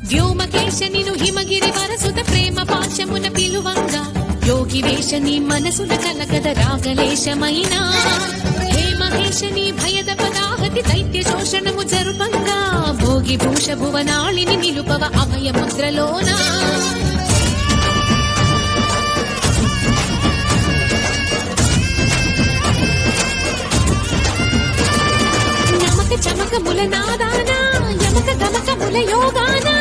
వ్యోమకేశ నిను హిమగిరి వరసుత ప్రేమ పాశమున పిలువంగా యోగి వేష నీ మనసున కలకద రాగలేశమైనా హే మహేశ నీ భయద పదాహతి దైత్య శోషణము జరుపంగా భోగి భూష భువనాళిని నిలుపవ అభయ ముద్రలోనా చమకముల నాదానా యమక గమకముల యోగానా